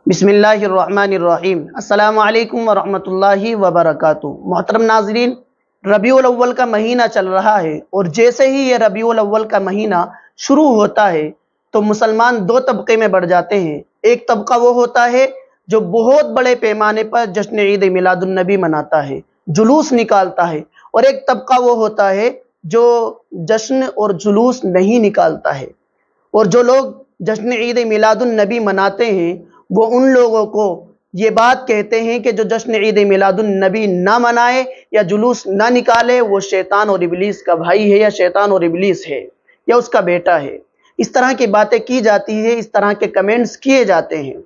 بسم اللہ الرحمن الرحیم۔ السلام علیکم ورحمۃ اللہ وبرکاتہ۔ محترم ناظرین، ربیع الاول کا مہینہ چل رہا ہے اور جیسے ہی یہ ربیع الاول کا مہینہ شروع ہوتا ہے تو مسلمان دو طبقے میں بڑھ جاتے ہیں۔ ایک طبقہ وہ ہوتا ہے جو بہت بڑے پیمانے پر جشن عید میلاد النبی مناتا ہے، جلوس نکالتا ہے، اور ایک طبقہ وہ ہوتا ہے جو جشن اور جلوس نہیں نکالتا ہے۔ اور جو لوگ جشن عید میلاد النبی مناتے ہیں وہ ان لوگوں کو یہ بات کہتے ہیں کہ جو جشن عید میلاد النبی نہ منائے یا جلوس نہ نکالے وہ شیطان اور ابلیس کا بھائی ہے، یا شیطان اور ابلیس ہے، یا اس کا بیٹا ہے۔ اس طرح کی باتیں کی جاتی ہیں، اس طرح کے کمنٹس کیے جاتے ہیں۔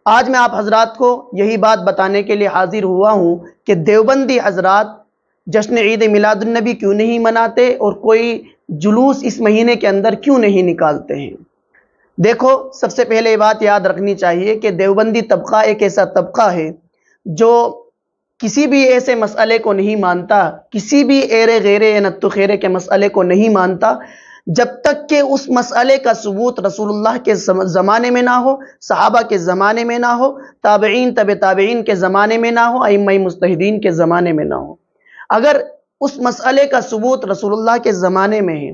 آج میں آپ حضرات کو یہی بات بتانے کے لیے حاضر ہوا ہوں کہ دیوبندی حضرات جشن عید میلاد النبی کیوں نہیں مناتے اور کوئی جلوس اس مہینے کے اندر کیوں نہیں نکالتے ہیں۔ دیکھو، سب سے پہلے یہ بات یاد رکھنی چاہیے کہ دیوبندی طبقہ ایک ایسا طبقہ ہے جو کسی بھی ایسے مسئلے کو نہیں مانتا، کسی بھی ایرے غیرے یا نتو خیرے کے مسئلے کو نہیں مانتا جب تک کہ اس مسئلے کا ثبوت رسول اللہ کے زمانے میں نہ ہو، صحابہ کے زمانے میں نہ ہو، تابعین تبع تابعین کے زمانے میں نہ ہو، ائمہ مجتہدین کے زمانے میں نہ ہو۔ اگر اس مسئلے کا ثبوت رسول اللہ کے زمانے میں ہے،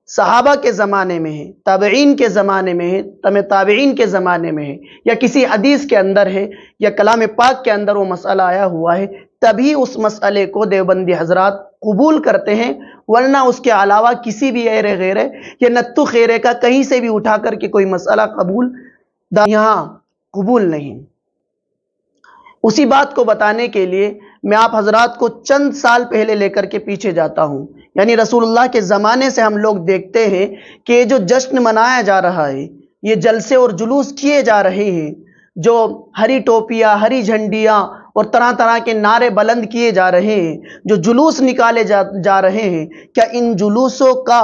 صحابہ کے زمانے میں ہے، تابعین کے زمانے میں ہے، تابعین کے زمانے میں ہے، یا کسی حدیث کے اندر ہے، یا کلام پاک کے اندر وہ مسئلہ آیا ہوا ہے، تبھی اس مسئلے کو دیوبندی حضرات قبول کرتے ہیں، ورنہ اس کے علاوہ کسی بھی ایرے غیرے یا نتو خیرے کا کہیں سے بھی اٹھا کر کے کوئی مسئلہ یہاں قبول نہیں۔ اسی بات کو بتانے کے لیے میں آپ حضرات کو چند سال پہلے لے کر کے پیچھے جاتا ہوں، یعنی رسول اللہ کے زمانے سے ہم لوگ دیکھتے ہیں کہ جو جشن منایا جا رہا ہے، یہ جلسے اور جلوس کیے جا رہے ہیں، جو ہری ٹوپیاں، ہری جھنڈیاں اور طرح طرح کے نعرے بلند کیے جا رہے ہیں، جو جلوس نکالے جا رہے ہیں، کیا ان جلوسوں کا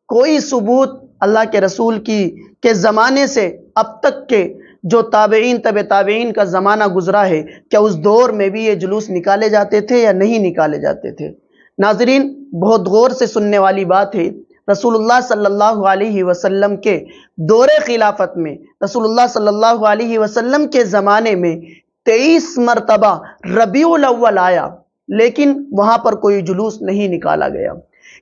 کوئی ثبوت اللہ کے رسول کے زمانے سے اب تک کے جو تابعین تبع تابعین کا زمانہ گزرا ہے، کیا اس دور میں بھی یہ جلوس نکالے جاتے تھے یا نہیں نکالے جاتے تھے؟ ناظرین، بہت غور سے سننے والی بات ہے۔ رسول اللہ صلی اللہ علیہ وسلم کے دور خلافت میں، رسول اللہ صلی اللہ علیہ وسلم کے زمانے میں 23 مرتبہ ربیع الاول آیا، لیکن وہاں پر کوئی جلوس نہیں نکالا گیا۔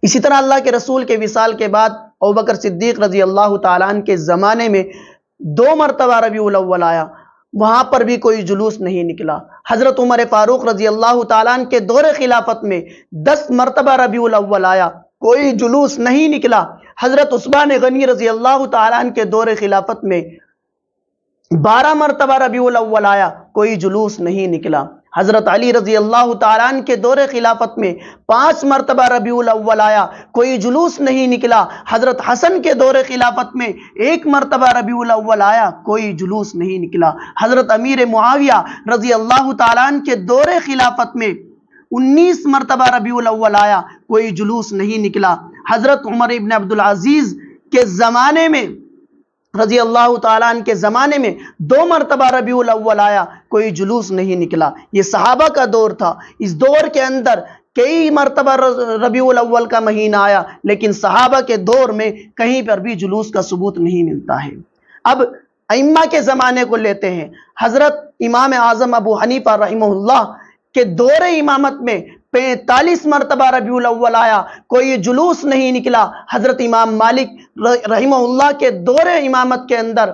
اسی طرح اللہ کے رسول کے وصال کے بعد ابوبکر صدیق رضی اللہ تعالیٰ عنہ کے زمانے میں 2 مرتبہ ربیع الاول آیا، وہاں پر بھی کوئی جلوس نہیں نکلا۔ حضرت عمر فاروق رضی اللہ تعالیٰ عنہ کے دور خلافت میں 10 مرتبہ ربیع الاول آیا، کوئی جلوس نہیں نکلا۔ حضرت عثمان غنی رضی اللہ تعالیٰ عنہ کے دور خلافت میں 12 مرتبہ ربیع الاول آیا، کوئی جلوس نہیں نکلا۔ حضرت علی رضی اللہ تعالیٰ عنہ کے دور خلافت میں 5 مرتبہ ربیع الاول آیا، کوئی جلوس نہیں نکلا۔ حضرت حسن کے دور خلافت میں 1 مرتبہ ربیع الاول آیا، کوئی جلوس نہیں نکلا۔ حضرت امیر معاویہ رضی اللہ تعالیٰ عنہ کے دور خلافت میں 19 مرتبہ ربیع الاول آیا، کوئی جلوس نہیں نکلا۔ حضرت عمر ابن عبدالعزیز کے زمانے میں رضی اللہ تعالیٰ عنہ کے زمانے میں 2 مرتبہ ربیع الاول آیا، کوئی جلوس نہیں نکلا۔ یہ صحابہ کا دور تھا۔ اس دور کے اندر کئی مرتبہ ربیع الاول کا مہینہ آیا، لیکن صحابہ کے دور میں کہیں پر بھی جلوس کا ثبوت نہیں ملتا ہے۔ اب ائمہ کے زمانے کو لیتے ہیں۔ حضرت امام اعظم ابو حنیفہ رحمہ اللہ کے دور امامت میں 45 مرتبہ ربیع الاول آیا، کوئی جلوس نہیں نکلا۔ حضرت امام مالک رحمہ اللہ کے دور امامت کے اندر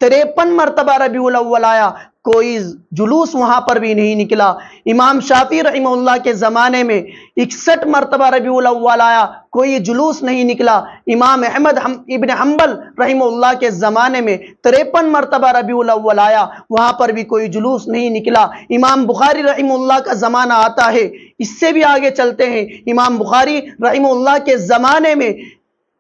53 مرتبہ ربیع الاول آیا، کوئی جلوس وہاں پر بھی نہیں نکلا۔ امام شافعی رحمہ اللہ کے زمانے میں 61 مرتبہ ربیع الاول آیا، کوئی جلوس نہیں نکلا۔ امام احمد ابن حنبل رحمہ اللہ کے زمانے میں 53 مرتبہ ربیع الاول آیا، وہاں پر بھی کوئی جلوس نہیں نکلا۔ امام بخاری رحمہ اللہ کا زمانہ آتا ہے، اس سے بھی آگے چلتے ہیں۔ امام بخاری رحمہ اللہ کے زمانے میں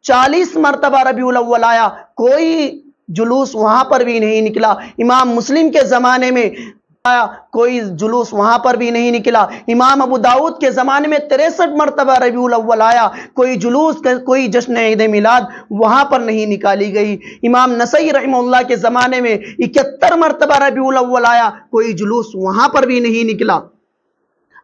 40 مرتبہ ربیع الاول آیا، کوئی جلوس وہاں پر بھی نہیں نکلا۔ امام مسلم کے زمانے میں آیا، کوئی جلوس وہاں پر بھی نہیں نکلا۔ امام ابو داؤد کے زمانے میں 63 مرتبہ ربیع الاول آیا، کوئی جلوس، کوئی جشن عید میلاد وہاں پر نہیں نکالی گئی۔ امام نسائی رحمہ اللہ کے زمانے میں 71 مرتبہ ربیع الاول آیا، کوئی جلوس وہاں پر بھی نہیں نکلا۔